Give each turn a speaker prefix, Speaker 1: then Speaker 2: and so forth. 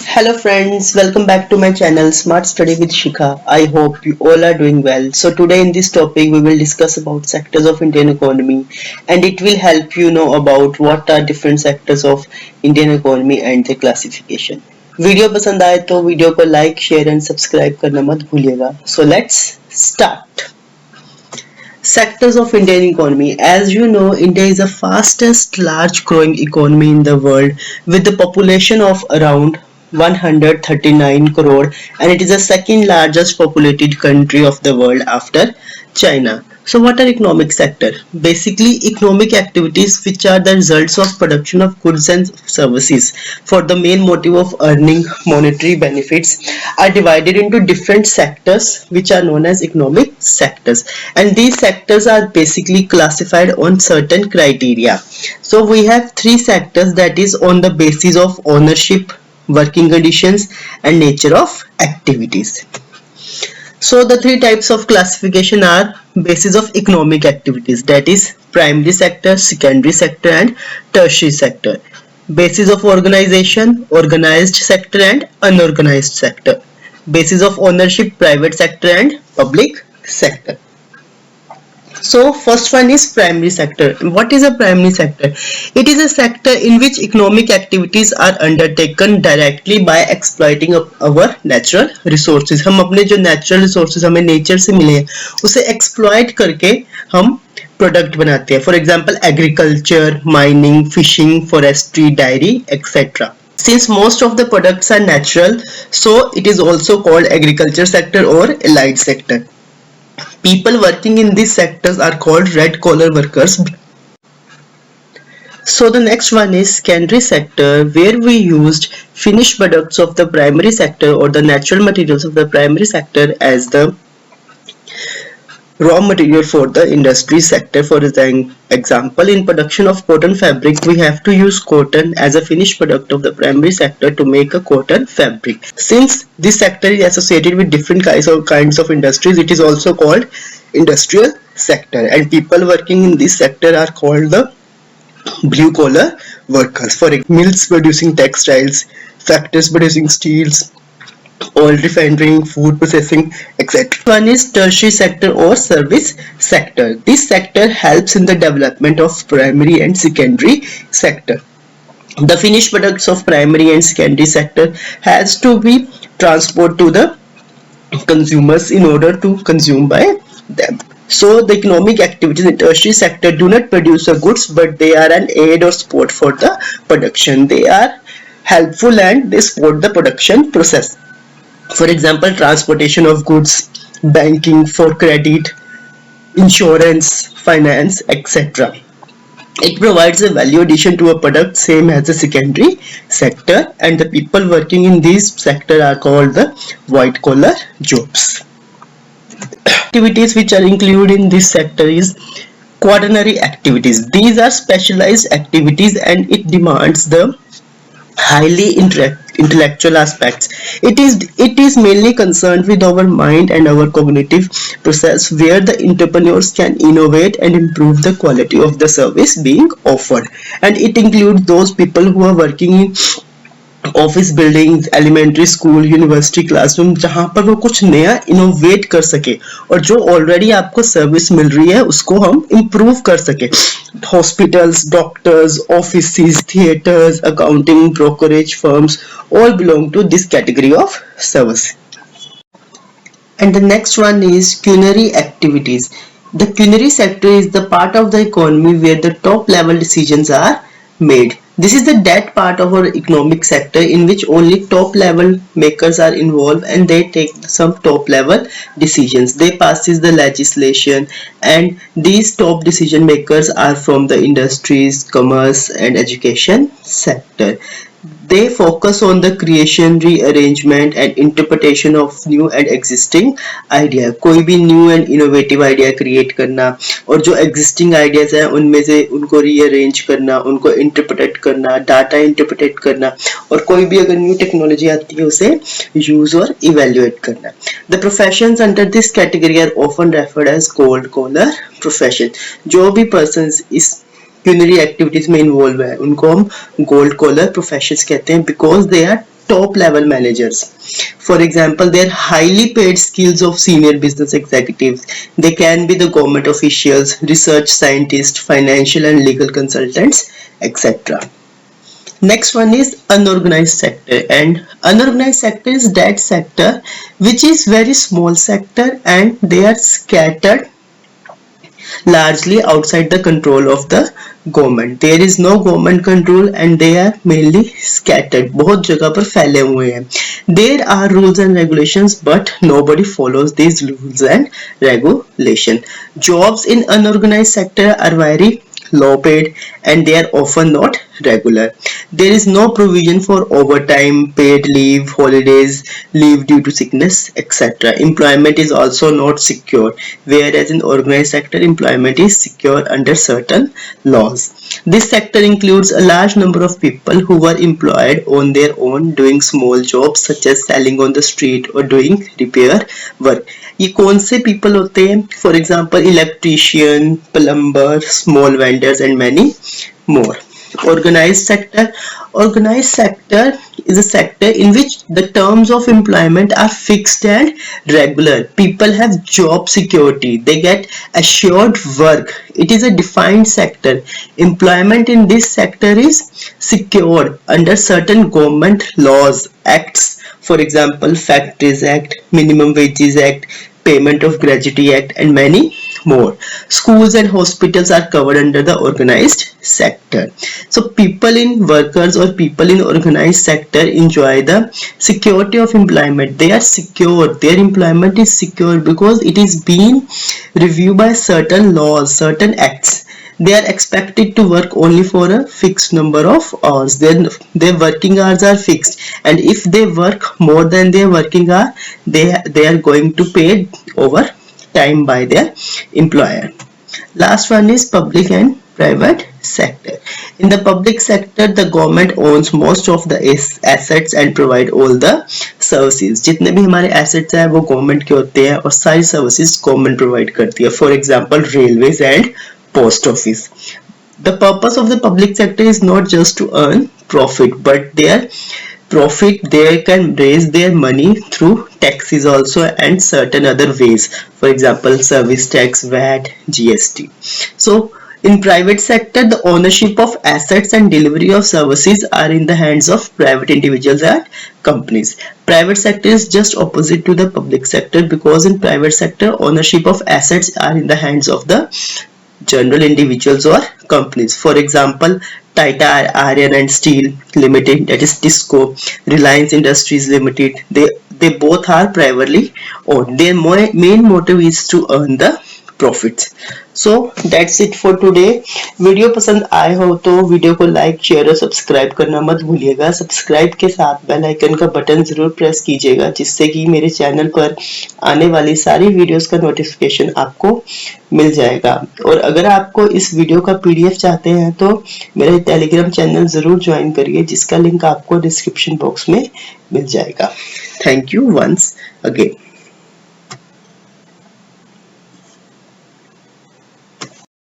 Speaker 1: Hello friends, welcome back to my channel Smart Study with Shikha. I hope you all are doing well. So today in this topic we will discuss about sectors of Indian economy and it will help you know about what are different sectors of Indian economy and their classification. Video पसंद आए तो video को like share and subscribe करना मत भूलिएगा. So let's start. Sectors of Indian economy. As you know, India is the fastest large growing economy in the world with the population of around 139 crore and it is the second largest populated country of the world after China. So what are economic sector? Basically economic activities which are the results of production of goods and services for the main motive of earning monetary benefits are divided into different sectors which are known as economic sectors, and these sectors are basically classified on certain criteria. So we have three sectors, that is on the basis of ownership, working conditions and nature of activities. So the three types of classification are basis of economic activities, that is primary sector, secondary sector and tertiary sector. Basis of organization, organized sector and unorganized sector. Basis of ownership, private sector and public sector. So first one is primary sector. What is a primary sector? It is a sector in which economic activities are undertaken directly by exploiting our natural resources. हम अपने जो natural resources हमें nature से मिले हैं उसे exploit करके हम product बनाते हैं. For example, agriculture, mining, fishing, forestry, dairy, etc. Since most of the products are natural, so it is also called agriculture sector or allied sector. People working in these sectors are called red collar workers. So the next one is secondary sector, where we used finished products of the primary sector or the natural materials of the primary sector as the raw material for the industry sector. For example, in production of cotton fabric, we have to use cotton as a finished product of the primary sector to make a cotton fabric. Since this sector is associated with different kinds of industries, it is also called industrial sector, and people working in this sector are called the blue collar workers. For mills producing textiles, factories producing steels, oil refinery, food processing, etc. One is tertiary sector or service sector. This sector helps in the development of primary and secondary sector. The finished products of primary and secondary sector has to be transported to the consumers in order to consume by them. So the economic activities in tertiary sector do not produce the goods, but they are an aid or support for the production. They are helpful and they support the production process. For example, transportation of goods, banking for credit, insurance, finance, etc. It provides a value addition to a product same as the secondary sector, and the people working in this sector are called the white collar jobs. Activities which are included in this sector is quaternary activities. These are specialized activities and it demands the highly intellectual aspects. It is mainly concerned with our mind and our cognitive process, where the entrepreneurs can innovate and improve the quality of the service being offered, and it includes those people who are working in office buildings, elementary school, university classroom, जहां पर वो कुछ नया innovate कर सके और जो already आपको सर्विस मिल रही है उसको हम इम्प्रूव कर सके. Hospitals, doctors, offices, theatres, accounting, brokerage firms all belong to this category of service. And the next one is culinary activities. The culinary sector is the part of the economy where the top level decisions are made. This is the that part of our economic sector in which only top level makers are involved and they take some top level decisions. They passes the legislation, and these top decision makers are from the industries, commerce and education sector. They focus on the creation, rearrangement and interpretation of new and existing idea. कोई भी new and innovative idea create करना और जो existing ideas हैं उनमें से उनको rearrange करना, उनको interpret करना, data interpret करना और कोई भी अगर new technology आती है उसे use और evaluate करना. The professions under this category are often referred as gold collar profession. जो भी persons इस culinary activities में involve है उनको हम gold collar professions कहते हैं because they are top level managers. For example, they are highly paid skills of senior business executives. They can be the government officials, research scientists, financial and legal consultants, etc. Next one is unorganized sector, and unorganized sector is that sector which is very small sector and they are scattered largely outside the control of the government. There is no government control and they are mainly scattered. बहुत जगह पर फैले हुए हैं. There are rules and regulations but nobody follows these rules and regulation. Jobs in unorganized sector are very low paid and they are often not regular. There is no provision for overtime, paid leave, holidays, leave due to sickness, etc. Employment is also not secure, whereas in organized sector employment is secure under certain laws. This sector includes a large number of people who were employed on their own doing small jobs such as selling on the street or doing repair work. ये कौन से people होते हैं? For example, electrician, plumber, small vendors and many more. Organized sector. Organized sector is a sector in which the terms of employment are fixed and regular. People have job security. They get assured work. It is a defined sector. Employment in this sector is secured under certain government laws, acts. For example, Factories Act, Minimum Wages Act, Payment of Gratuity Act and many more. Schools and hospitals are covered under the organized sector. So people in workers or people in organized sector enjoy the security of employment. They are secure. Their employment is secure because it is being reviewed by certain laws, certain acts. They are expected to work only for a fixed number of hours. Their working hours are fixed, and if they work more than their working hour, they are going to pay over time by their employer. Last one is public and private sector. In the public sector, the government owns most of the assets and provide all the services. जितने भी हमारे assets हैं वो government के होते हैं और सारी services government provide करती है. For example, railways and post office. The purpose of the public sector is not just to earn profit, but their profit they can raise their money through taxes also and certain other ways. For example, service tax, VAT, GST. So in private sector, the ownership of assets and delivery of services are in the hands of private individuals and companies. Private sector is just opposite to the public sector because in private sector, ownership of assets are in the hands of the general individuals or companies. For example, Tata Iron and Steel Limited, that is TISCO, Reliance Industries Limited, they both are privately owned. Their main motive is to earn the profits. So that's it for today. Video पसंद आए हो तो video को like, share और subscribe करना मत भूलिएगा. Subscribe के साथ बेल आइकन का बटन जरूर प्रेस कीजिएगा जिससे कि मेरे चैनल पर आने वाली सारी वीडियोस का नोटिफिकेशन आपको मिल जाएगा. और अगर आपको इस वीडियो का PDF चाहते हैं तो मेरे टेलीग्राम चैनल जरूर ज्वाइन करिए जिसका लिंक आपको डिस्क्रिप्शन बॉक्स में मिल जाएगा. Thank you once again.